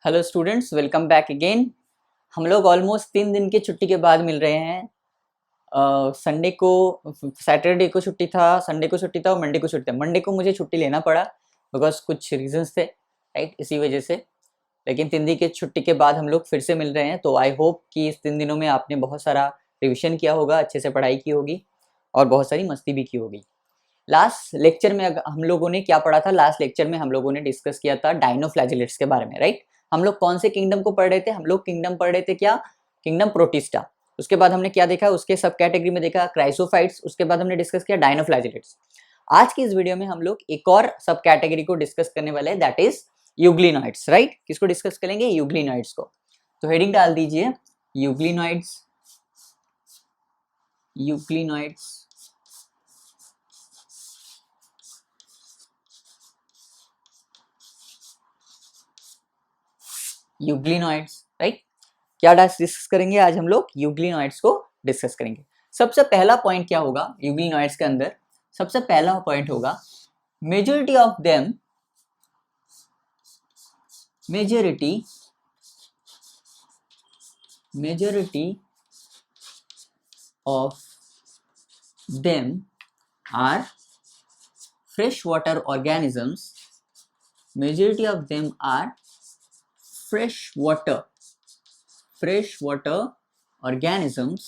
Hello students, welcome back again. हम लोग almost 3 दिन की छुट्टी के बाद मिल रहे हैं। संडे को, सैटरडे को छुट्टी था, संडे को छुट्टी था और मंडे को छुट्टी था। मंडे को मुझे छुट्टी लेना पड़ा बिकॉज कुछ रीजंस थे, राइट, इसी वजह से। लेकिन 3 दिन की छुट्टी के बाद हम लोग फिर से मिल रहे हैं। तो आई होप कि इस 3 दिनों में आपने बहुत सारा रिविजन किया होगा, अच्छे से पढ़ाई की होगी और बहुत सारी मस्ती भी की होगी। लास्ट लेक्चर में हम लोगों ने क्या पढ़ा था? लास्ट लेक्चर में हम लोगों ने डिस्कस किया था डायनोफ्लैजिलेट्स के बारे में, राइट। हम लोग कौन से किंगडम को पढ़ रहे थे? हम लोग किंगडम पढ़ रहे थे, क्या? Kingdom protista. उसके बाद हमने क्या देखा? उसके सब कैटेगरी में देखा क्राइसोफाइट्स। उसके बाद हमने डिस्कस किया डायनोफ्लैजिलेट्स। आज की इस वीडियो में हम लोग एक और सब कैटेगरी को डिस्कस करने वाले हैं, दैट इज यूग्लिनॉइड्स, राइट। किसको डिस्कस करेंगे? यूग्लिनॉइड्स को। तो हेडिंग डाल दीजिए यूग्लिनॉइड्स। Euglenoids, euglenoids, right. क्या डिस्कस करेंगे आज हम लोग? यूग्लिनॉइड्स को डिस्कस करेंगे। सबसे पहला पॉइंट क्या होगा यूग्लिनॉइड्स के अंदर? सबसे पहला पॉइंट होगा majority of them, majority of them are fresh water organisms. Majority of them are fresh water organisms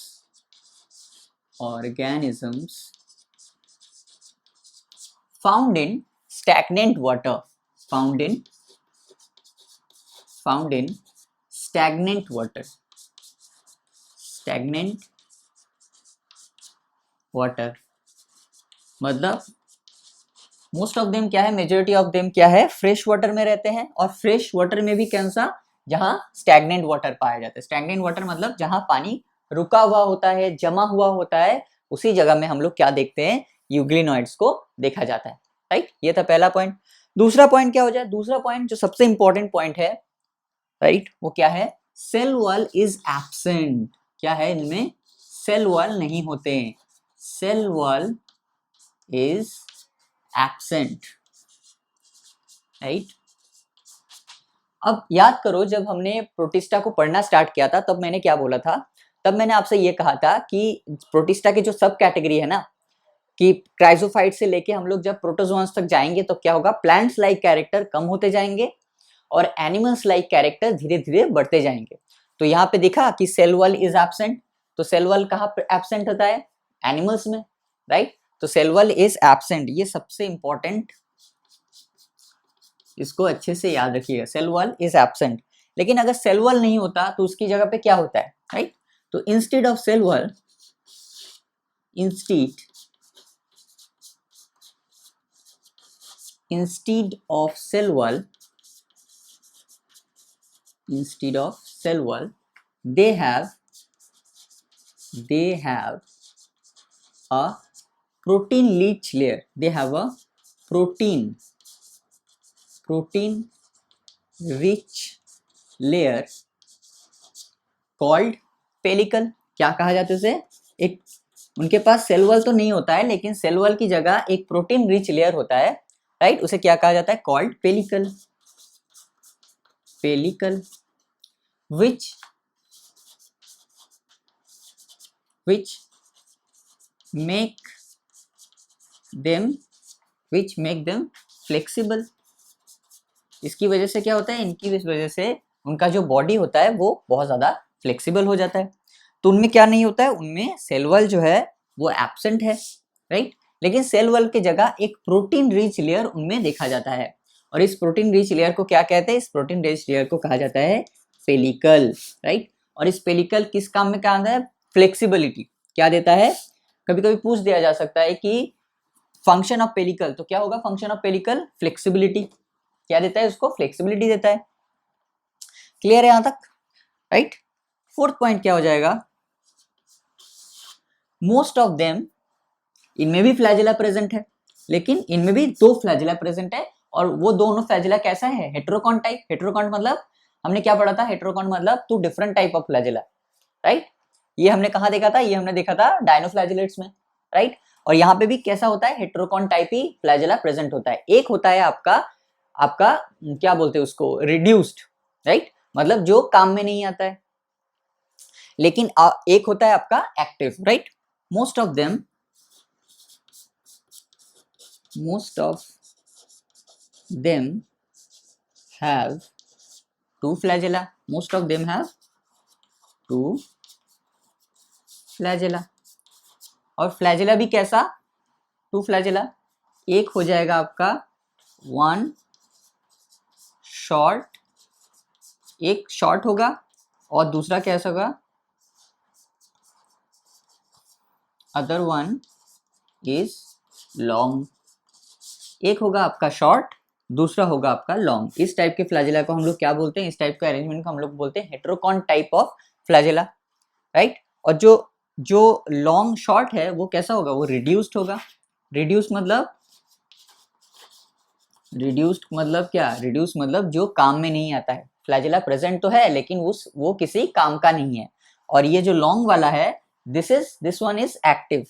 found in stagnant water, found in stagnant water, मतलब मोस्ट ऑफ देम क्या है? मेजोरिटी ऑफ देम क्या है? Fresh water में रहते हैं। और fresh water में भी कौन सा? जहां स्टैग्नेंट वाटर पाया जाता है। स्टैग्नेंट वाटर मतलब जहां पानी रुका हुआ होता है, जमा हुआ होता है, उसी जगह में हम लोग क्या देखते हैं? यूग्लिनॉइड्स को देखा जाता है, राइट। ये था पहला पॉइंट। दूसरा पॉइंट क्या हो जाए? दूसरा पॉइंट जो सबसे इंपॉर्टेंट पॉइंट है, राइट, वो क्या है? Cell wall is absent. क्या है? इनमें सेल वॉल नहीं होते। Cell wall is absent, right. अब याद करो, जब हमने प्रोटिस्टा को पढ़ना स्टार्ट किया था तब मैंने क्या बोला था? तब मैंने आपसे ये कहा था कि प्रोटिस्टा की जो सब कैटेगरी है ना, कि क्राइसोफाइट से लेके हम लोग जब प्रोटोजोआंस तक जाएंगे तो क्या होगा? प्लांट्स लाइक कैरेक्टर कम होते जाएंगे और एनिमल्स लाइक कैरेक्टर धीरे धीरे बढ़ते जाएंगे। तो यहाँ पे देखा कि सेल वॉल इज एब्सेंट। तो सेल वॉल कहाँ पे एब्सेंट होता है? एनिमल्स में, राइट। तो सेल वॉल इज एब्सेंट, ये सबसे इंपॉर्टेंट, इसको अच्छे से याद रखिएगा। Cell wall is absent. लेकिन अगर सेल वॉल नहीं होता तो उसकी जगह पे क्या होता है, राइट। तो instead of cell wall, instead of cell wall, they have a protein rich layer. They have a protein rich layer called pellicle. क्या कहा जाता है उसे? एक, उनके पास सेल वॉल तो नहीं होता है, लेकिन सेल वॉल की जगह एक प्रोटीन रिच लेयर होता है, राइट। उसे क्या कहा जाता है? Called pellicle. which make them flexible। इसकी वजह से क्या होता है? इनकी वजह से उनका जो बॉडी होता है वो बहुत ज्यादा फ्लेक्सिबल हो जाता है। तो उनमें क्या नहीं होता है? उनमें सेल वॉल जो है वो एब्सेंट है, राइट। लेकिन सेल वॉल की जगह एक प्रोटीन रिच लेयर उनमें देखा जाता है। और इस प्रोटीन रिच लेयर को क्या कहते हैं? इस प्रोटीन रिच लेयर को कहा जाता है पेलिकल, राइट। और इस पेलिकल किस काम में काम आता है? फ्लेक्सिबिलिटी। क्या देता है? कभी कभी पूछ दिया जा सकता है कि फंक्शन ऑफ पेलिकल, तो क्या होगा फंक्शन ऑफ पेलिकल? फ्लेक्सिबिलिटी। क्या देता है उसको? फ्लेक्सिबिलिटी देता है। क्लियर है यहां तक, राइट। फोर्थ पॉइंट क्या हो जाएगा? मोस्ट ऑफ देम, इनमें भी फ्लैजिला प्रेजेंट है, लेकिन इनमें भी 2 फ्लैजिला प्रेजेंट है। और वो दोनों फ्लैजिला कैसा है? हेटेरोकॉन टाइप। हेटेरोकॉन मतलब हमने क्या पढ़ा था? हेटेरोकॉन मतलब 2 different type of flagella, right. ये हमने कहा देखा था? ये हमने देखा था डायनोफ्लैजिलेट्स में, राइट। और यहाँ पे भी कैसा होता है? हेटेरोकॉन टाइप ही फ्लैजिला प्रेजेंट होता है। एक होता है आपका क्या बोलते हैं उसको? रिड्यूस्ड, राइट, मतलब जो काम में नहीं आता है। लेकिन एक होता है आपका active, right. Most of them have two flagella. Most of them have two flagella. और फ्लैजेला भी कैसा, टू फ्लैजेला, एक हो जाएगा आपका वन शॉर्ट, एक शॉर्ट होगा और दूसरा कैसा होगा, अदर वन इज लॉन्ग। एक होगा आपका शॉर्ट, दूसरा होगा आपका लॉन्ग। इस टाइप के फ्लैजेला को हम लोग क्या बोलते हैं, इस टाइप के अरेंजमेंट को हम लोग बोलते हैं हेटेरोकॉन टाइप ऑफ फ्लैजेला, राइट। और जो जो लॉन्ग शॉर्ट है वो कैसा होगा, वो रिड्यूस्ड होगा। रिड्यूस्ड मतलब क्या, रिड्यूस मतलब जो काम में नहीं आता है। फ्लैजेला प्रेजेंट तो है लेकिन वो किसी काम का नहीं है। और ये जो लॉन्ग वाला है, दिस वन इज एक्टिव,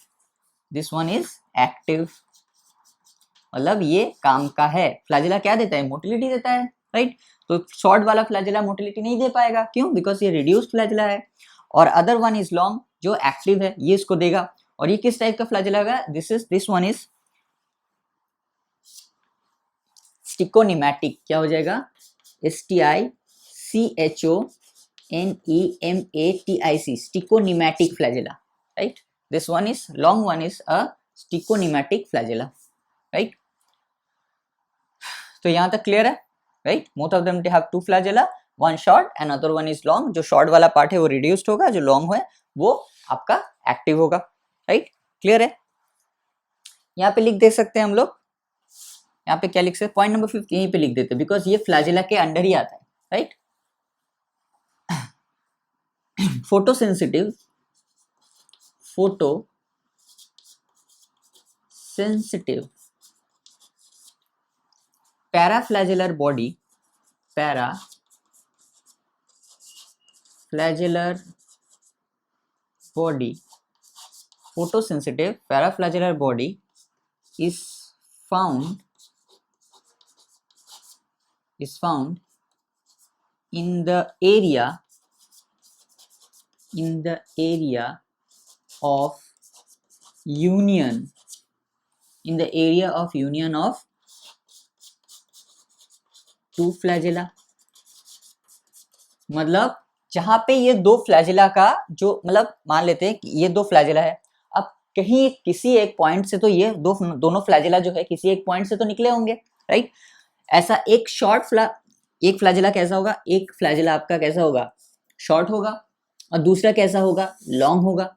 मतलब ये काम का है। फ्लैजेला क्या देता है, मोटिलिटी देता है, राइट। तो शॉर्ट वाला फ्लैजेला मोटिलिटी नहीं दे पाएगा, क्यों, बिकॉज ये रिड्यूस्ड फ्लैजेला है। और अदर वन इज लॉन्ग, जो एक्टिव है, ये इसको देगा। और ये किस टाइप का फ्लैजेला होगा, दिस वन इज स्टिकोनिमैटिक। क्या हो जाएगा, STICHONEMATIC, stichonematic flagella, right. This one is long, one is a stichonematic flagella, right. तो यहां तक क्लियर है, right. Most of them have two flagella, one short and other one is long. जो short वाला part है वो reduced होगा, जो लॉन्ग है वो आपका एक्टिव होगा, राइट। क्लियर है, यहाँ पे लिख दे सकते हैं हम लोग। यहाँ पे क्या लिख सकते हैं, पॉइंट नंबर 5 यहीं पे लिख देते हैं, बिकॉज ये फ्लैजेला के अंडर ही आता है, right. Photosensitive paraflagellar body photosensitive paraflagelllar body is found in the area of union of two flagella। मतलब जहां पे ये दो फ्लैजेला का जो, मतलब मान लेते हैं कि ये दो फ्लैजेला है, अब कहीं किसी एक पॉइंट से तो ये दोनों फ्लैजेला जो है किसी एक पॉइंट से तो निकले होंगे, राइट। ऐसा एक एक फ्लैजेला कैसा होगा, एक फ्लैजेला आपका कैसा होगा, शॉर्ट होगा, और दूसरा कैसा होगा, लॉन्ग होगा।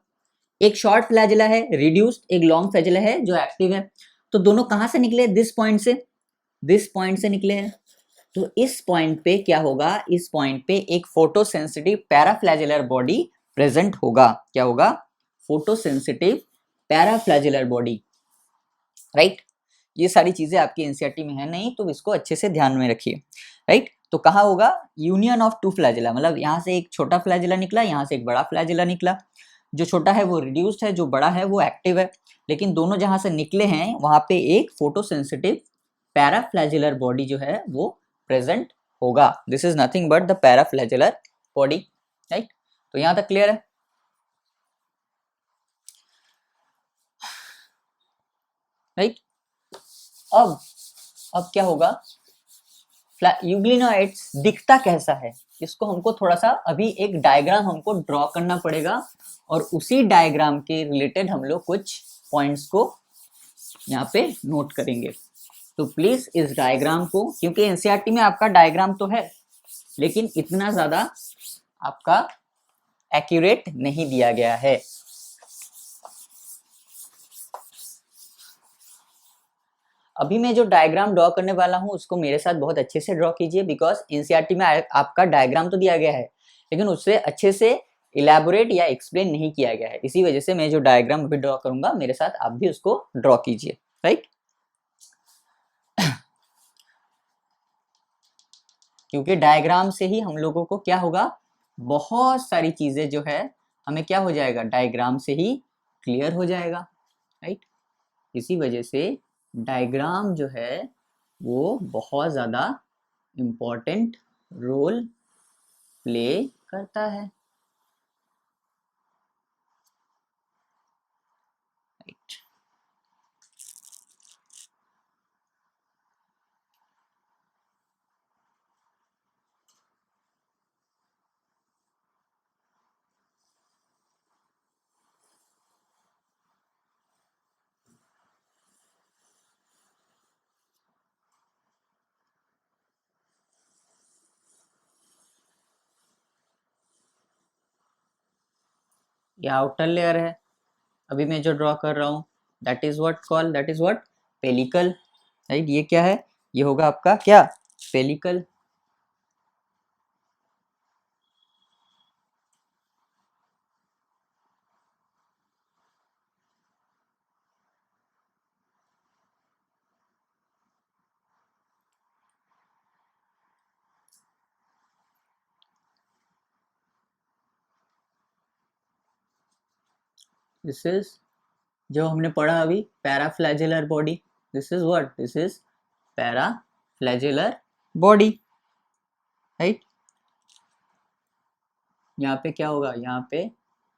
एक शॉर्ट फ्लैजेला है रिड्यूस्ड, एक लॉन्ग फ्लैजेला है जो एक्टिव है। तो दोनों कहां से निकले, दिस पॉइंट से निकले हैं। तो इस पॉइंट पे क्या होगा, इस पॉइंट पे एक फोटोसेंसिटिव पैराफ्लैजेलर बॉडी प्रेजेंट होगा। क्या होगा, फोटोसेंसिटिव पैराफ्लैजेलर बॉडी, राइट। ये सारी चीजें आपकी एनसीईआरटी में है नहीं, तो इसको अच्छे से ध्यान में रखिए, राइट। तो कहाँ होगा, यूनियन ऑफ टू फ्लैजेला, मतलब यहाँ से एक छोटा फ्लैजेला निकला, यहाँ से एक बड़ा फ्लैजेला निकला। जो छोटा है वो रिड्यूस्ड है, जो बड़ा है वो एक्टिव है। लेकिन दोनों जहां से निकले हैं वहां पे एक फोटोसेंसिटिव पैराफ्लैजेलर बॉडी जो है वो प्रेजेंट होगा। This is nothing but the paraflagellar body, right. तो यहां तक क्लियर है, राइट। अब क्या होगा, यूग्लिनोइड्स दिखता कैसा है, इसको हमको थोड़ा सा अभी एक डायग्राम हमको ड्रॉ करना पड़ेगा, और उसी डायग्राम के रिलेटेड हम लोग कुछ पॉइंट्स को यहाँ पे नोट करेंगे। तो प्लीज इस डायग्राम को, क्योंकि एनसीईआरटी में आपका डायग्राम तो है लेकिन इतना ज्यादा आपका एक्यूरेट नहीं दिया गया है। अभी मैं जो डायग्राम ड्रॉ करने वाला हूं उसको मेरे साथ बहुत अच्छे से ड्रॉ कीजिए, बिकॉज एनसीईआरटी में आपका डायग्राम तो दिया गया है लेकिन उससे अच्छे से इलेबोरेट या एक्सप्लेन नहीं किया गया है। इसी वजह से मैं जो डायग्राम अभी ड्रॉ करूंगा मेरे साथ आप भी उसको ड्रॉ कीजिए, राइट। क्योंकि डायग्राम से ही हम लोगों को क्या होगा, बहुत सारी चीजें जो है हमें क्या हो जाएगा, डायग्राम से ही क्लियर हो जाएगा, राइट। इसी वजह से डायग्राम जो है वो बहुत ज़्यादा इम्पोर्टेंट रोल प्ले करता है। राइट, ये आउटर लेयर है अभी मैं जो ड्रॉ कर रहा हूँ, that is what pellicle. Right, ये क्या है, ये होगा आपका क्या, पेलिकल। दिस इज जो हमने पढ़ा अभी, paraflagellar body. This is paraflagellar body. Right, यहाँ पे क्या होगा, यहाँ पे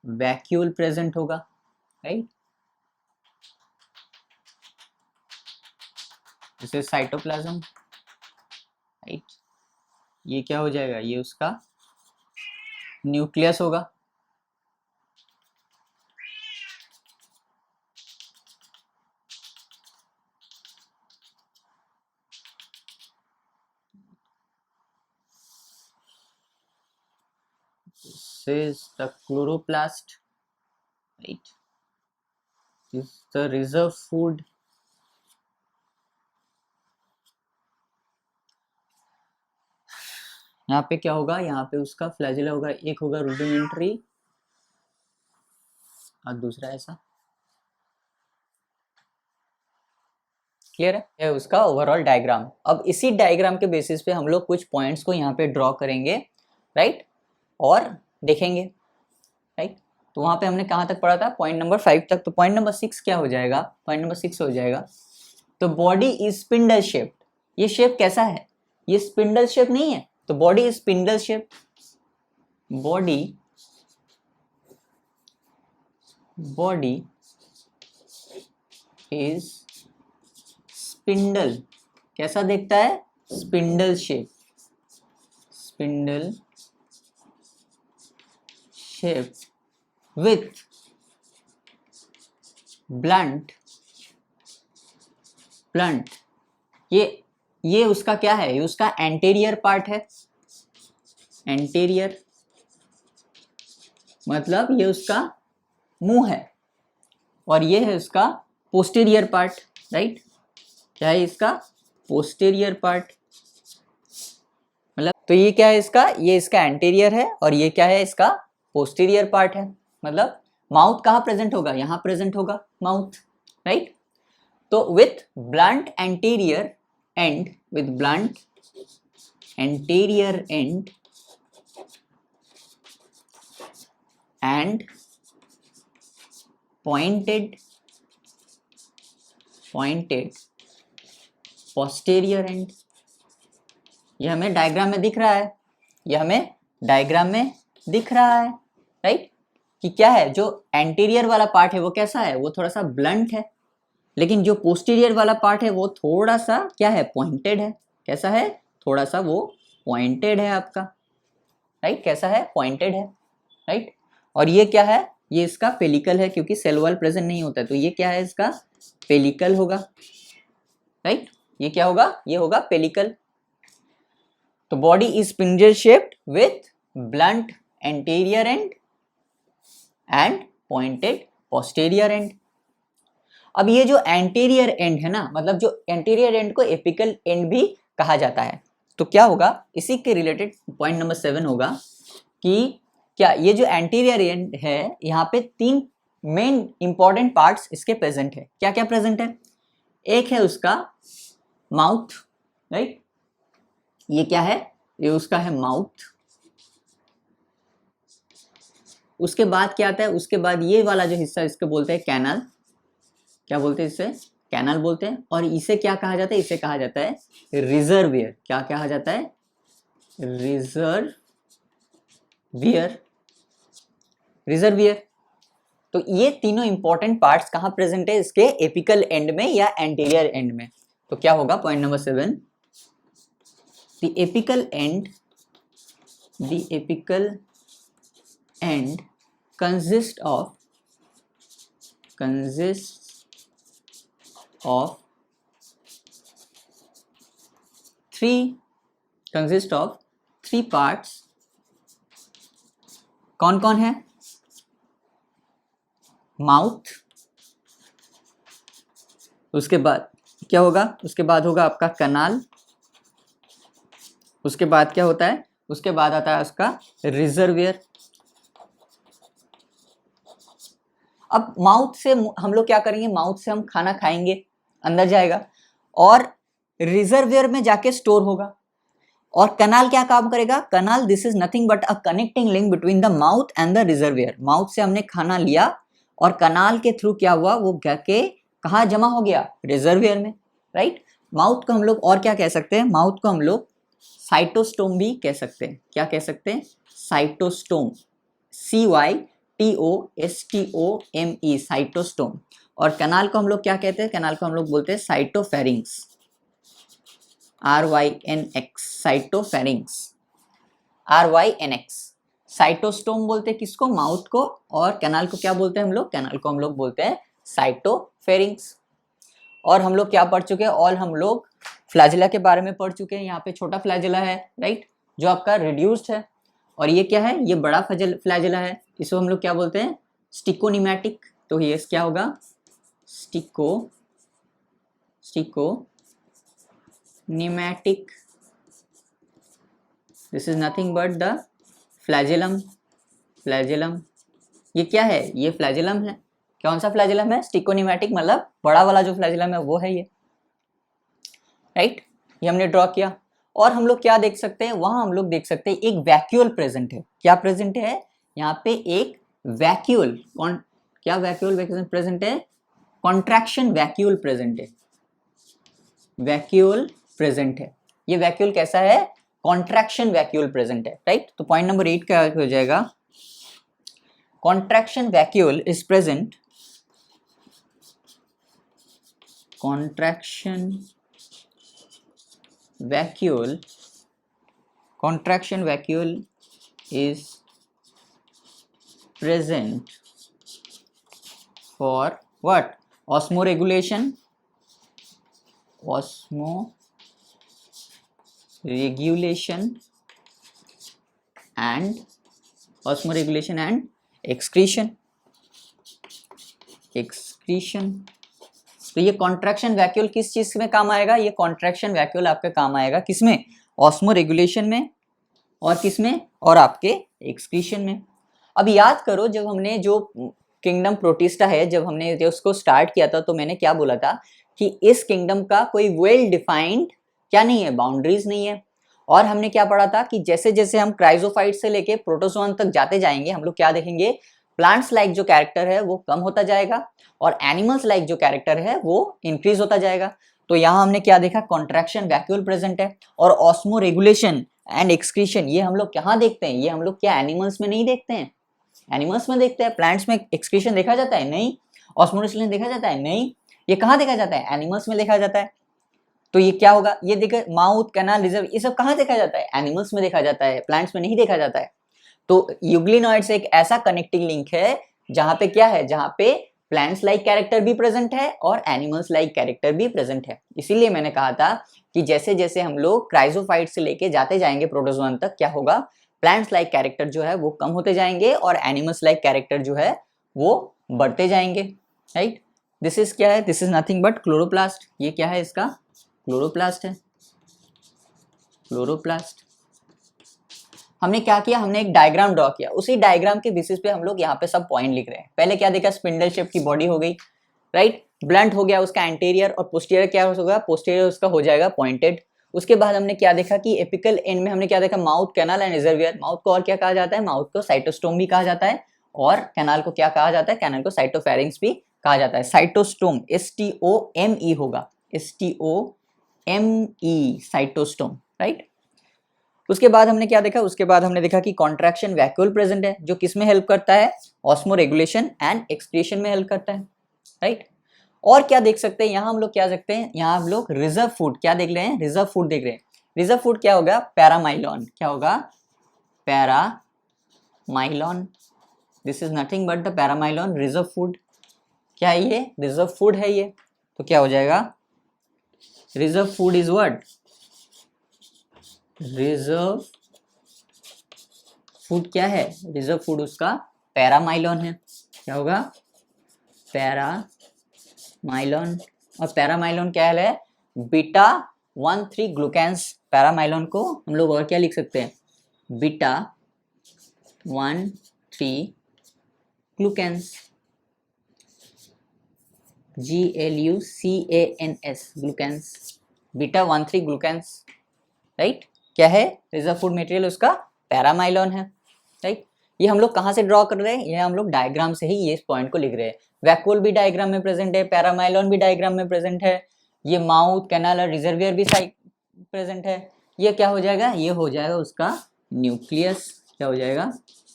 वैक्यूल प्रेजेंट होगा। Right, this is cytoplasm. Right, ये क्या हो जाएगा, ये उसका न्यूक्लियस होगा। This is the chloroplast. Right, this is the reserve food. यहाँ पे क्या होगा, यहाँ पे उसका फ्लैजिला होगा, एक होगा रुडिमेंट्री और दूसरा ऐसा। क्लियर है, ये उसका ओवरऑल डायग्राम। अब इसी डायग्राम के बेसिस पे हम लोग कुछ पॉइंट्स को यहाँ पे ड्रॉ करेंगे। राइट, और देखेंगे। राइट, तो वहां पे हमने कहाँ तक पढ़ा था, पॉइंट नंबर 5 तक। तो पॉइंट नंबर 6 क्या हो जाएगा, पॉइंट नंबर 6 हो जाएगा, तो बॉडी इज स्पिंडल शेप्ड। ये शेप कैसा है, ये स्पिंडल शेप नहीं है, तो body is spindle shape. Body is spindle, कैसा देखता है, spindle shape. Spindle shape with blunt ये उसका क्या है, ये उसका एंटेरियर पार्ट है। एंटेरियर मतलब ये उसका मुंह है, और ये है उसका पोस्टीरियर पार्ट। राइट, क्या है इसका, पोस्टीरियर पार्ट। मतलब तो ये क्या है इसका, ये इसका एंटेरियर है, और ये क्या है, इसका पोस्टीरियर पार्ट है। मतलब माउथ कहाँ प्रेजेंट होगा, यहाँ प्रेजेंट होगा माउथ। राइट, तो with blunt anterior and, with blunt anterior and and pointed posterior end। ये हमें डायग्राम में दिख रहा है, ये हमें डायग्राम में दिख रहा है। राइट, कि क्या है, जो एंटीरियर वाला पार्ट है वो कैसा है, वो थोड़ा सा ब्लंट है, लेकिन जो पोस्टीरियर वाला पार्ट है वो थोड़ा सा क्या है, पॉइंटेड है। कैसा है, थोड़ा सा वो पॉइंटेड है आपका। राइट, कैसा है, पॉइंटेड है। राइट, और ये क्या है, ये इसका पेलिकल है, क्योंकि सेल वॉल प्रेजेंट नहीं होता है, तो ये क्या है, इसका पेलिकल होगा। राइट, ये क्या होगा, ये होगा पेलिकल। तो body is spindle shaped with blunt anterior and pointed posterior and. अब ये जो एंटीरियर एंड है ना, मतलब जो एंटीरियर एंड को एपिकल एंड भी कहा जाता है। तो क्या होगा, इसी के रिलेटेड पॉइंट नंबर 7 होगा कि क्या ये जो एंटीरियर एंड है, यहाँ पे 3 मेन इंपॉर्टेंट पार्ट्स इसके प्रेजेंट है। क्या क्या प्रेजेंट है, एक है उसका माउथ। राइट, ये क्या है, ये उसका है माउथ। उसके बाद क्या आता है, उसके बाद ये वाला जो हिस्सा इसको बोलते हैं कैनल। क्या बोलते हैं इसे, कैनल बोलते हैं। और इसे क्या कहा जाता है, इसे कहा जाता है रिजर्वियर। क्या कहा जाता है, रिजर्वियर। Wear, reservoir. तो ये तीनों इंपॉर्टेंट पार्ट्स कहाँ प्रेजेंट है, इसके एपिकल एंड में या एंटीरियर एंड में। तो क्या होगा point number 7, the apical and consists of three parts। कौन कौन है? माउथ, उसके बाद क्या होगा, उसके बाद होगा आपका कनाल, उसके बाद क्या होता है, उसके बाद आता है उसका रिजर्वियर। अब माउथ से हम लोग क्या करेंगे, माउथ से हम खाना खाएंगे, अंदर जाएगा और रिजर्वियर में जाके स्टोर होगा। और कनाल क्या काम करेगा, canal this is nothing but a connecting link between the mouth and the reservoir. Mouth से हमने खाना लिया और कनाल के थ्रू क्या हुआ, वो जाके कहाँ जमा हो गया, रिजर्वियर में, राइट। माउथ को हम लोग और क्या कह सकते हैं, माउथ को हम लोग साइटोस्टोम भी कह सकते हैं। क्या कह सकते हैं, साइटोस्टोम, CYTOSTOME, साइटोस्टोम। और कनाल को हम लोग क्या कहते हैं, कनाल को हम लोग बोलते हैं साइटोफेरिंग्स, RYNX, साइटोफेरिंग्स, RYNX। साइटोस्टोम बोलते हैं किसको, माउथ को, और कैनाल को क्या बोलते हैं हम लोग, कैनाल को हम लोग बोलते हैं साइटोफेरिंग्स। और हम लोग क्या पढ़ चुके हैं, और हम लोग फ्लैजिला के बारे में पढ़ चुके हैं। यहाँ पे छोटा फ्लैजिला है, राइट, जो आपका रिड्यूस्ड है, और ये क्या है, ये बड़ा फ्लैजिला है, इसको हम लोग क्या बोलते हैं, स्टिकोनिमैटिक। तो ये क्या होगा, stichonematic. This is nothing but the flagellum. ये क्या है, ये फ्लैजिलम है। कौन सा फ्लैजिलम है, स्टिकोनिमैटिक, मतलब बड़ा वाला जो फ्लैजिलम है वो है ये, राइट। ये हमने ड्रॉ किया। और हम लोग क्या देख सकते हैं, वहां हम लोग देख सकते हैं एक वैक्यूल प्रेजेंट है। क्या प्रेजेंट है, यहाँ पे एक वैक्यूल, क्या वैक्यूल प्रेजेंट है, कॉन्ट्रैक्शन वैक्यूल प्रेजेंट है, वैक्यूल प्रेजेंट है। ये वैक्यूल कैसा है, कॉन्ट्रैक्शन वैक्यूल प्रेजेंट है, राइट। तो पॉइंट नंबर 8 क्या हो जाएगा, contraction vacuole is present, contraction vacuole is present for what, osmoregulation and excretion। तो ये कॉन्ट्रैक्शन वैक्यूल किस चीज में काम आएगा, ये कॉन्ट्रैक्शन वैक्यूल आपका काम आएगा किसमें, ऑस्मो रेगुलेशन में, और किसमें, और आपके एक्सक्रीशन में। अब याद करो, जब हमने जो किंगडम प्रोटिस्टा है, जब हमने उसको स्टार्ट किया था, तो मैंने क्या बोला था कि इस किंगडम का कोई वेल डिफाइंड क्या नहीं है, बाउंड्रीज नहीं है। और हमने क्या पढ़ा था कि जैसे जैसे हम क्राइजोफाइट से लेके प्रोटोजोन तक जाते जाएंगे, हम लोग क्या देखेंगे, प्लांट्स लाइक जो कैरेक्टर है वो कम होता जाएगा, और एनिमल्स लाइक जो कैरेक्टर है वो इंक्रीज होता जाएगा। तो यहाँ हमने क्या देखा, कॉन्ट्रैक्शन वैक्यूल प्रेजेंट है, और ऑस्मो रेगुलेशन एंड एक्सक्रीशन ये हम लोग कहाँ देखते हैं, ये हम लोग क्या एनिमल्स में नहीं देखते हैं, एनिमल्स में देखते हैं। प्लांट्स में एक्सक्रीशन देखा जाता है, नहीं। ऑस्मो रेगुलेशन देखा जाता है, नहीं। ये कहाँ देखा जाता है, एनिमल्स में देखा जाता है। तो ये क्या होगा, ये देखो, माउथ, कैनाल, रिजर्व, ये सब कहाँ देखा जाता है, एनिमल्स में देखा जाता है, प्लांट्स में नहीं देखा जाता है। तो यूग्लिनॉइड्स एक ऐसा कनेक्टिंग लिंक है जहां पे क्या है, जहां पे प्लांट्स लाइक कैरेक्टर भी प्रेजेंट है और एनिमल्स लाइक कैरेक्टर भी प्रेजेंट है। इसीलिए मैंने कहा था कि जैसे जैसे हम लोग क्राइजोफाइट से लेके जाते जाएंगे प्रोटोजोन तक, क्या होगा, प्लांट्स लाइक कैरेक्टर जो है वो कम होते जाएंगे और एनिमल्स लाइक कैरेक्टर जो है वो बढ़ते जाएंगे, राइट। दिस इज क्या है, this is nothing but chloroplast. ये क्या है, इसका क्लोरोप्लास्ट है, क्लोरोप्लास्ट। हमने क्या किया, हमने एक डायग्राम ड्रॉ किया, उसी डायग्राम के बेसिस पे हम लोग यहाँ पे सब पॉइंट लिख रहे हैं। पहले क्या देखा, स्पिंडल शेप की बॉडी हो गई, राइट, ब्लंट हो गया उसका एंटीरियर, और पोस्टीरियर क्या होगा, पोस्टीरियर उसका हो जाएगा पॉइंटेड। उसके बाद हमने क्या देखा कि एपिकल एंड में हमने क्या देखा, mouth, canal and reservoir. Mouth को और क्या कहा जाता है, माउथ को साइटोस्टोम भी कहा जाता है, और कैनाल को क्या कहा जाता है, कैनाल को साइटोफेरिंग्स भी कहा जाता है। साइटोस्टोम STOME होगा, STOME, साइटोस्टोम, राइट। उसके बाद हमने क्या देखा, उसके बाद हमने देखा कि कॉन्ट्रैक्शन वैक्यूल प्रेजेंट है, जो किस में हेल्प करता है, ऑस्मो रेगुलेशन एंड एक्सक्रीशन में हेल्प करता है, राइट। और क्या देख सकते हैं यहाँ हम लोग, क्या देखते हैं यहाँ हम लोग रिजर्व फूड क्या देख रहे हैं, रिजर्व फूड देख रहे हैं। रिजर्व फूड क्या होगा, पैरामाइलॉन, क्या होगा, paramylon, this is nothing but the paramylon reserve food. क्या है ये, रिजर्व फूड है ये, तो क्या हो जाएगा, reserve food is what, reserve food क्या है, रिजर्व फूड उसका पैरामाइलॉन है, क्या होगा, पैरामाइलॉन। और पैरामाइलॉन क्या है, बीटा 1,3 ग्लूकेंस। पैरामाइलॉन को हम लोग और क्या लिख सकते हैं, बीटा 1,3 ग्लूकेंस, GLUCANS, ग्लूकेंस, बीटा 1,3 ग्लूकेंस, राइट। क्या है, रिजर्व फूड मटेरियल उसका पैरामाइलॉन है, राइट। ये हम लोग कहाँ से ड्रॉ कर रहे हैं, ये हम लोग डायग्राम से ही ये इस पॉइंट को लिख रहे हैं। वैक्यूल भी डायग्राम में प्रेजेंट है, पैरामाइलॉन भी डायग्राम में प्रेजेंट है, ये माउथ, कैनाल और रिजर्वियर भी साइड प्रेजेंट है। ये क्या हो जाएगा, ये हो जाएगा उसका न्यूक्लियस, क्या हो जाएगा,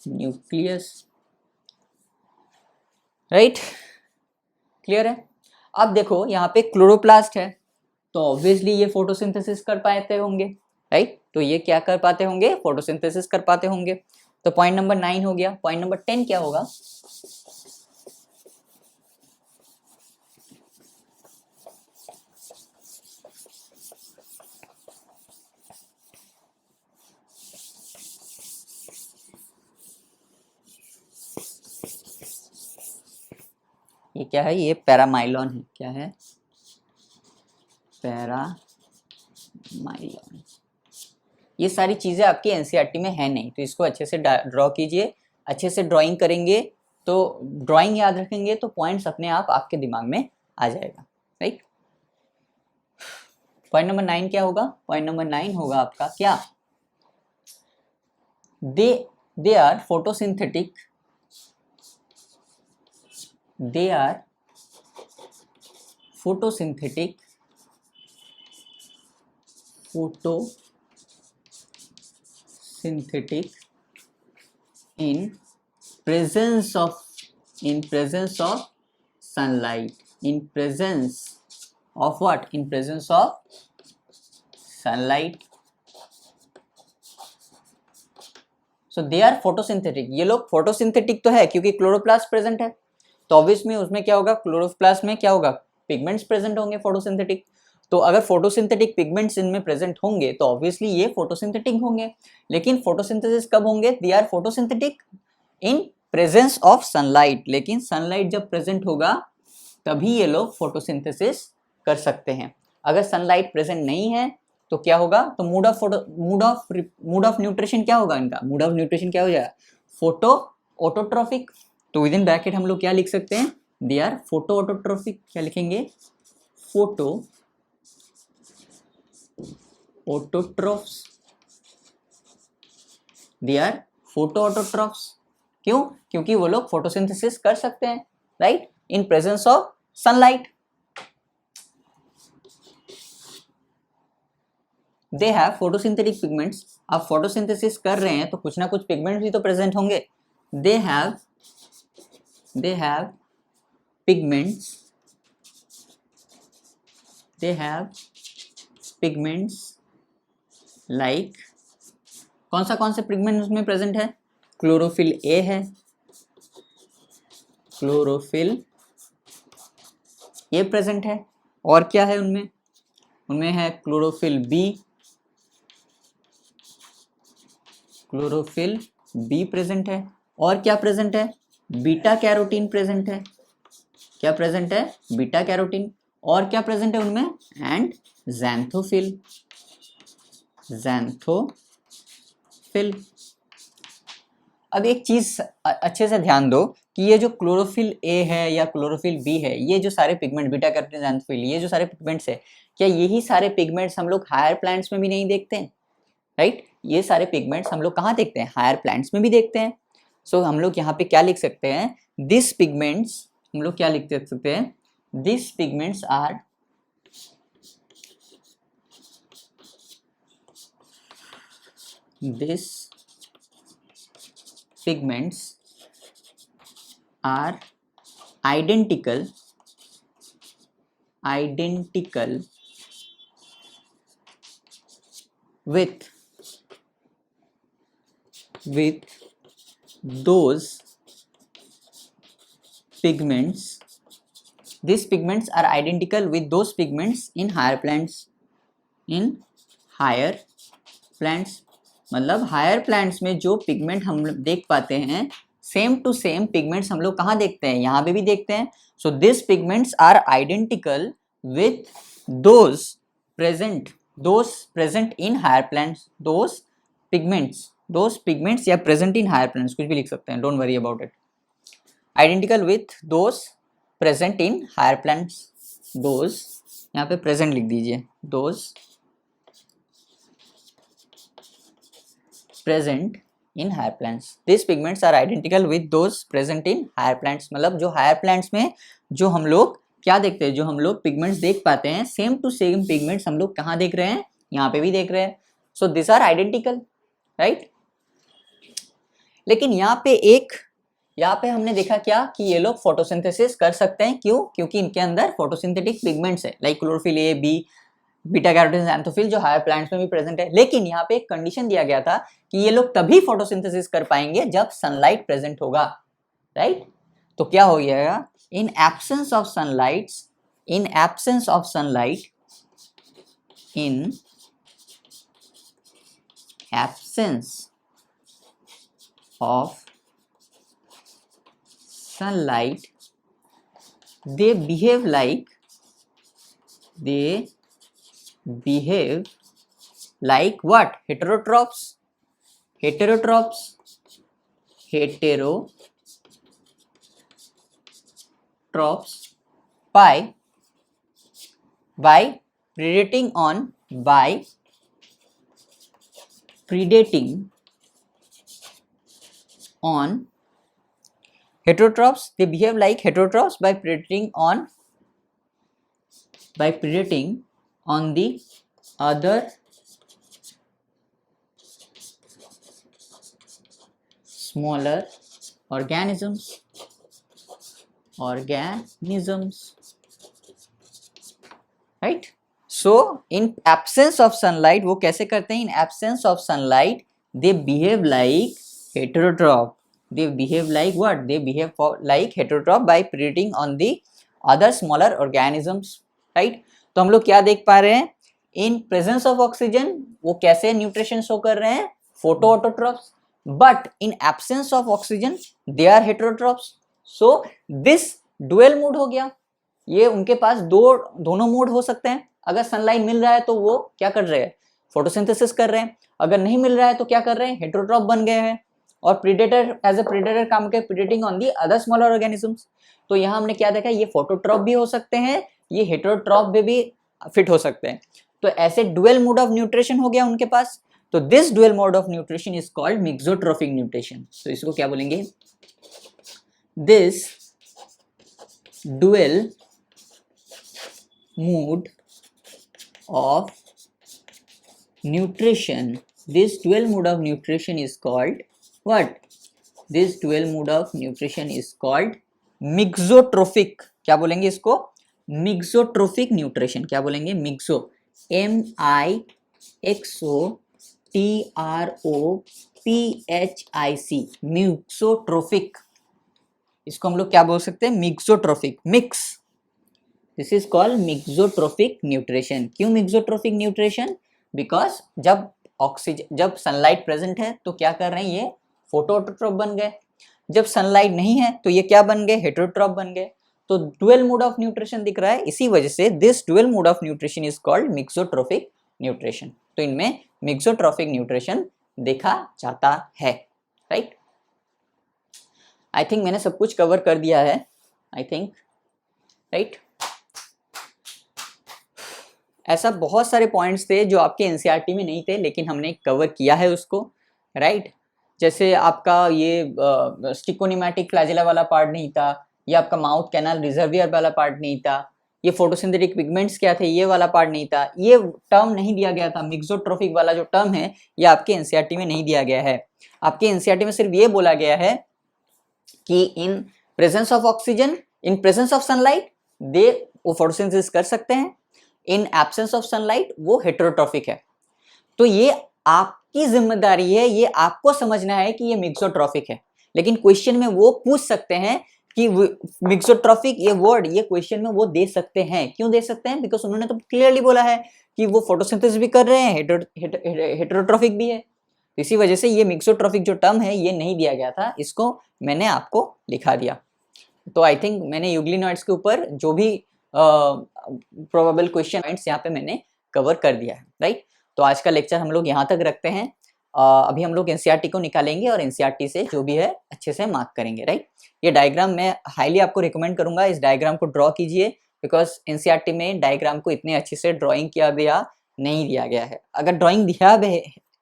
न्यूक्लियस, राइट। क्लियर है। अब देखो यहाँ पे क्लोरोप्लास्ट है, तो ऑब्वियसली ये फोटोसिंथेसिस कर पाते होंगे, राइट। तो ये क्या कर पाते होंगे, फोटोसिंथेसिस कर पाते होंगे। तो पॉइंट नंबर 9 हो गया। पॉइंट नंबर 10 क्या होगा, ये क्या है, ये पैरामाइलॉन है, क्या है, पैरामाइलॉन। ये सारी चीज़ें आपकी एनसीईआरटी में है नहीं, तो इसको अच्छे से ड्रॉ कीजिए। अच्छे से ड्राइंग करेंगे तो ड्राइंग याद रखेंगे तो पॉइंट्स अपने आप आपके दिमाग में आ जाएगा, राइट। पॉइंट नंबर 9 क्या होगा, पॉइंट नंबर 9 होगा आपका क्या, they are photosynthetic, they are photosynthetic in presence of sunlight, in presence of what, in presence of sunlight, so they are photosynthetic। ये लोग photosynthetic तो है क्योंकि क्लोरोप्लास्ट प्रेजेंट है, तो ऑब्वियस में उसमें क्या होगा, क्लोरोप्लास्ट में क्या होगा, पिगमेंट्स प्रेजेंट होंगे फोटोसिंथेटिक। तो अगर फोटोसिंथेटिक पिगमेंट्स इनमें प्रेजेंट होंगे तो ऑब्वियसली ये फोटोसिंथेटिक होंगे। लेकिन फोटोसिंथेसिस कब होंगे, they are photosynthetic in presence of sunlight, लेकिन सनलाइट जब प्रेजेंट होगा तभी ये लोग फोटोसिंथेसिस कर सकते हैं। अगर सनलाइट प्रेजेंट नहीं है तो क्या होगा, तो मूड ऑफ न्यूट्रिशन क्या होगा इनका, मूड ऑफ न्यूट्रिशन क्या हो जाएगा, फोटो ऑटोट्रॉफिक। तो विद इन ब्रैकेट हम लोग क्या लिख सकते हैं, दे आर फोटो ऑटोट्रॉफिक, क्या लिखेंगे, photo autotrophs, they are photo autotrophs. क्यों, क्योंकि वो लोग फोटोसिंथेसिस कर सकते हैं, right, in presence of sunlight. They have photosynthetic pigments. आप फोटोसिंथेसिस कर रहे हैं तो कुछ ना कुछ पिगमेंट्स भी तो प्रेजेंट होंगे। दे हैव pigments, like कौन से पिगमेंट उसमें प्रेजेंट है, क्लोरोफिल ए है, क्लोरोफिल ए प्रेजेंट है। और क्या है उनमें है क्लोरोफिल बी प्रेजेंट है। और क्या प्रेजेंट है, बीटा कैरोटीन प्रेजेंट है। क्या प्रेजेंट है, बीटा कैरोटीन। और क्या प्रेजेंट है उनमें, एंड ज़ैंथोफिल। अब एक चीज अच्छे से ध्यान दो कि ये जो क्लोरोफिल ए है या क्लोरोफिल बी है, ये जो सारे पिगमेंट बीटा कैरोटीन, ज़ैंथोफिल, ये जो सारे पिगमेंट्स है, क्या यही सारे पिगमेंट्स हम लोग हायर प्लांट्स में भी नहीं देखते हैं, राइट। ये सारे पिगमेंट्स हम लोग कहाँ देखते हैं, हायर प्लांट्स में भी देखते हैं। सो हम लोग यहाँ पे क्या लिख सकते हैं, दिस पिगमेंट्स, हम लोग क्या लिख सकते हैं, this pigments are this pigments are identical with those pigments. These pigments are identical with those pigments in higher plants. मतलब हायर प्लांट्स में जो पिगमेंट हम देख पाते हैं, सेम टू सेम पिगमेंट्स हम लोग कहाँ देखते हैं, यहाँ पे भी देखते हैं. So this pigments are identical with those present in higher plants. Those pigments या प्रेजेंट इन हायर प्लांट्स, कुछ भी लिख सकते हैं, don't worry about it. Identical with those present in higher plants. Those यहाँ पे प्रेजेंट लिख दीजिए, those present in higher plants. These pigments are identical with those present in higher plants. मतलब जो हायर प्लांट्स में जो हम लोग क्या देखते हैं, जो हम लोग पिगमेंट्स देख पाते हैं, सेम टू सेम पिगमेंट्स हम लोग कहाँ देख रहे हैं, यहाँ पे भी देख रहे हैं. So this are identical, right. लेकिन यहाँ पे हमने देखा क्या कि ये लोग फोटोसिंथेसिस कर सकते हैं. क्यों? क्योंकि इनके अंदर फोटोसिंथेटिक पिगमेंट्स है, like chlorophyll A, B, beta carotene, xanthophyll, जो हायर प्लांट्स में भी प्रेजेंट है. लेकिन यहाँ पे एक कंडीशन दिया गया था कि ये लोग तभी फोटोसिंथेसिस कर पाएंगे जब सनलाइट प्रेजेंट होगा, राइट. तो क्या हो जाएगा, इन absence of sunlight they behave like what? Heterotrophs by predating on heterotrophs. They behave like heterotrophs by predating on the other smaller organisms. Right? So in absence of sunlight वो कैसे करते हैं? In absence of sunlight they behave like heterotroph. They behave like what? They behave like heterotroph by predating on the other smaller organisms. Right? तो हम लोग क्या देख पा रहे हैं, इन प्रेजेंस ऑफ ऑक्सीजन वो कैसे न्यूट्रिशन शो कर रहे हैं, photo autotrophs. But in absence of oxygen they are heterotrophs. So this dual mode हो गया. ये उनके पास दोनों मोड हो सकते हैं. अगर सनलाइट मिल रहा है तो वो क्या कर रहे हैं, फोटोसिंथेसिस कर रहे हैं. अगर नहीं मिल रहा है तो क्या कर रहे हैं, हेटेरोट्रॉप बन गए हैं और प्रीडेटर एज ए प्रीडेटर काम के predating on the other smaller organisms. तो यहाँ हमने क्या देखा, ये फोटोट्रॉप भी हो सकते हैं, ये हेटेरोट्रॉप में भी फिट हो सकते हैं. तो ऐसे डुअल मोड ऑफ न्यूट्रिशन हो गया उनके पास. तो this dual mode of nutrition is called mixotrophic nutrition. तो इसको क्या बोलेंगे, this dual mode of nutrition is called what? This dual mode of nutrition is called mixotrophic. क्या बोलेंगे इसको, मिक्सोट्रोफिक न्यूट्रिशन. क्या बोलेंगे, मिक्सो, MIXOTROPHIC, मिक्सोट्रोफिक. इसको हम लोग क्या बोल सकते हैं, mixotrophic. Mix, this is called mixotrophic nutrition. क्यों मिक्सोट्रोफिक न्यूट्रिशन? बिकॉज जब सनलाइट प्रेजेंट है तो क्या कर रहे हैं, ये फोटोऑटोट्रॉप बन गए. जब सनलाइट नहीं है तो ये क्या बन गए, हेटेरोट्रॉप बन गए. तो डुअल मोड ऑफ न्यूट्रिशन दिख रहा है, इसी वजह से this dual mode of nutrition is called mixotrophic nutrition. तो इनमें मिक्सोट्रोफिक न्यूट्रिशन देखा जाता है, राइट. आई थिंक मैंने सब कुछ कवर कर दिया है, आई थिंक, राइट. ऐसा बहुत सारे पॉइंट्स थे जो आपके एनसीईआरटी में नहीं थे, लेकिन हमने कवर किया है उसको, राइट. जैसे आपका ये स्टिकोनिमैटिक फ्लैजेला वाला पार्ट नहीं था, ये आपका माउथ कैनाल रिजर्वियर वाला पार्ट नहीं था, ये फोटोसिंथेटिक पिगमेंट्स क्या थे, ये वाला पार्ट नहीं था, ये टर्म नहीं दिया गया था। मिक्सोट्रोफिक वाला जो टर्म है ये आपके एनसीईआरटी में नहीं दिया गया है। आपके एनसीईआरटी में सिर्फ ये बोला गया है कि इन presence of oxygen, in presence of sunlight वो फोटोसिंथेसिस कर सकते हैं, इन एब्सेंस ऑफ सनलाइट वो हेटेरोट्रॉफिक है। तो ये आपकी जिम्मेदारी है, ये आपको समझना है कि ये मिक्सोट्रॉफिक है। लेकिन क्वेश्चन में वो पूछ सकते हैं कि मिक्सोट्रॉफिक ये वर्ड, ये क्वेश्चन में वो दे सकते हैं। क्यों दे सकते हैं? बिकॉज उन्होंने तो क्लियरली बोला है कि वो फोटोसिंथेसिस भी कर रहे हैं, हेटेरोट्रॉफिक भी है। इसी वजह से ये मिक्सोट्रॉफिक जो टर्म है ये नहीं दिया गया था, इसको मैंने आपको लिखा दिया। तो आई थिंक मैंने यूग्लिनॉइड्स के ऊपर जो भी प्रोबेबल क्वेश्चन पॉइंट्स यहाँ पे मैंने कवर कर दिया है, राइट। तो आज का लेक्चर हम लोग यहाँ तक रखते हैं। अभी हम लोग एनसीईआरटी को निकालेंगे और एनसीईआरटी से जो भी है अच्छे से मार्क करेंगे, राइट। ये डायग्राम मैं हाईली आपको रिकमेंड करूंगा, इस डायग्राम को ड्रॉ कीजिए, बिकॉज एनसीईआरटी में डायग्राम को इतने अच्छे से ड्रॉइंग किया गया नहीं दिया गया है। अगर ड्रॉइंग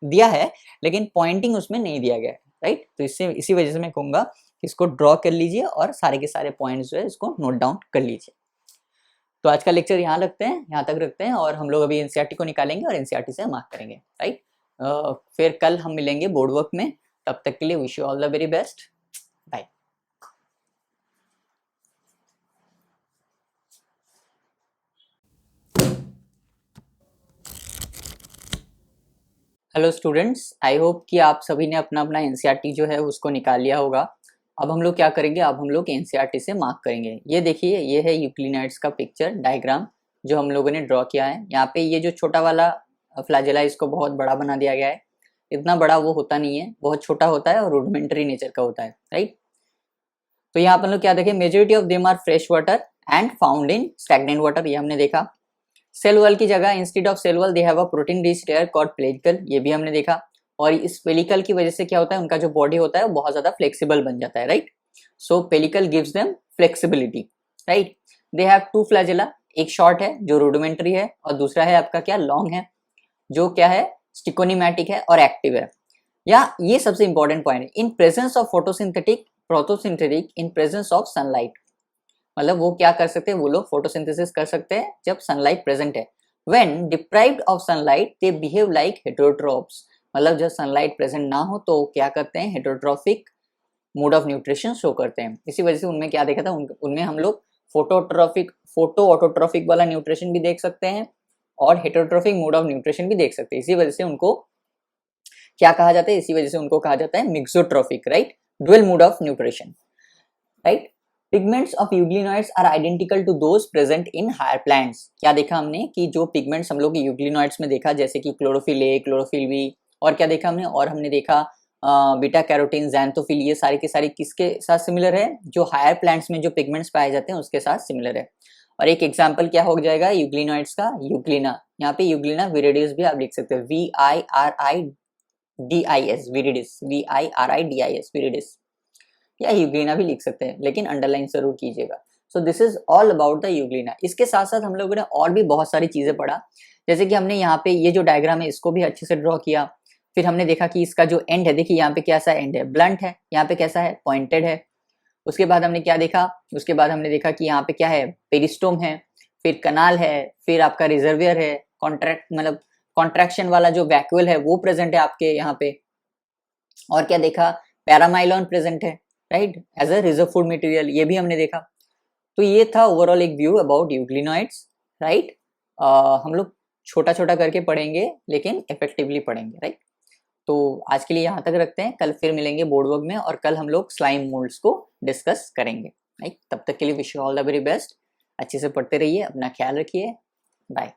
दिया है लेकिन पॉइंटिंग उसमें नहीं दिया गया है, राइट। तो इसी वजह से मैं कहूँगा इसको ड्रॉ कर लीजिए और सारे के सारे पॉइंट्स जो है इसको नोट डाउन कर लीजिए। तो आज का लेक्चर यहाँ यहाँ तक रखते हैं और हम लोग अभी एनसीईआरटी को निकालेंगे और एनसीईआरटी से मार्क करेंगे, राइट। फिर कल हम मिलेंगे बोर्ड वर्क में। तब तक के लिए wish you all the very best. Bye. Hello students, I hope कि आप सभी ने अपना अपना एनसीईआरटी जो है उसको निकाल लिया होगा। अब हम लोग क्या करेंगे, अब हम लोग एनसीईआरटी से मार्क करेंगे। ये देखिए, ये है यूक्लिनाइड्स का पिक्चर डायग्राम जो हम लोगों ने ड्रॉ किया है। यहाँ पे ये जो छोटा वाला फ्लैजेला इसको बहुत बड़ा बना दिया गया है। इतना बड़ा वो होता नहीं है, बहुत छोटा होता है और रूडिमेंटरी नेचर का होता है, राइट। तो यहाँ पर लोग क्या देखें, majority of them are fresh water and found in stagnant water, ये हमने देखा। सेल वॉल की जगह instead of cell wall they have a protein rich layer called pellicle, ये भी हमने देखा। और इस पेलिकल की वजह से क्या होता है, उनका जो बॉडी होता है वो बहुत ज्यादा फ्लेक्सिबल बन जाता है, right. So pellicle gives them flexibility, right. They have two flagella, एक शॉर्ट है जो रूडिमेंटरी है और दूसरा है आपका क्या, लॉन्ग है, जो क्या है, स्टिकोनिमैटिक है और एक्टिव है। या ये सबसे इंपॉर्टेंट पॉइंट है, इन presence of photosynthetic in presence of sunlight, मतलब वो क्या कर सकते हैं, वो लोग फोटोसिंथेसिस कर सकते हैं जब सनलाइट प्रेजेंट है। When deprived of sunlight they behave like heterotrophs, मतलब जब सनलाइट प्रेजेंट ना हो तो क्या करते हैं, heterotrophic mode of nutrition show करते हैं। इसी वजह से उनमें क्या देखा था, उनमें हम लोग फोटो ऑटोट्रोफिक वाला न्यूट्रिशन भी देख सकते हैं और हेटेरोट्रोफिक मोड ऑफ न्यूट्रिशन भी देख सकते हैं। इसी वजह से उनको क्या कहा जाता है, इसी वजह से उनको कहा जाता है mixotrophic, right, dual mode of nutrition, right. Pigments of euglenoids are identical to those present in higher plants. क्या देखा हमने कि जो पिगमेंट्स हम लोग यूग्लिनॉइड्स में देखा, जैसे कि क्लोरोफिल ए, क्लोरोफिल बी, और क्या देखा हमने, और हमने देखा बीटा कैरोटीन, ज़ैंथोफिल, ये सारे के सारे किसके साथ सिमिलर है, जो हायर प्लांट्स में जो पिगमेंट्स पाए जाते हैं उसके साथ सिमिलर है। और एक एग्जाम्पल क्या हो जाएगा यूग्लिनॉइड्स का, यूग्लिना। यहाँ पे यूग्लिना विरिडिस भी आप लिख सकते हो, VIRIDIS, विरिडिस, VIRIDIS, विरिडिस, या यूग्लिना भी लिख सकते हैं, लेकिन अंडरलाइन जरूर कीजिएगा। So this is all about the Euglena. इसके साथ साथ हम लोगों ने और भी बहुत सारी चीजें पढ़ा, जैसे कि हमने यहाँ पे ये जो डायग्राम है इसको भी अच्छे से ड्रॉ किया। फिर हमने देखा कि इसका जो एंड है, देखिए यहाँ पे कैसा एंड है, ब्लंट है, यहाँ पे कैसा है, पॉइंटेड है। उसके बाद हमने क्या देखा, उसके बाद हमने देखा कि यहाँ पे क्या है, पेरिस्टोम है, फिर कनाल है, फिर आपका रिजर्वियर है, मतलब कॉन्ट्रैक्शन वाला जो वैक्यूल है वो प्रेजेंट है आपके यहाँ पे। और क्या देखा, पैरामाइलॉन प्रेजेंट है, right, as a reserve food material, ये भी हमने देखा। तो ये था ओवरऑल एक व्यू अबाउट यूग्लिनॉइड्स, राइट। हम लोग छोटा छोटा करके पढ़ेंगे लेकिन इफेक्टिवली पढ़ेंगे, राइट। तो आज के लिए यहाँ तक रखते हैं, कल फिर मिलेंगे बोर्ड वर्क में और कल हम लोग स्लाइम मोल्ड्स को डिस्कस करेंगे, राइट। तब तक के लिए wish you all the very best. अच्छे से पढ़ते रहिए, अपना ख्याल रखिए, बाय।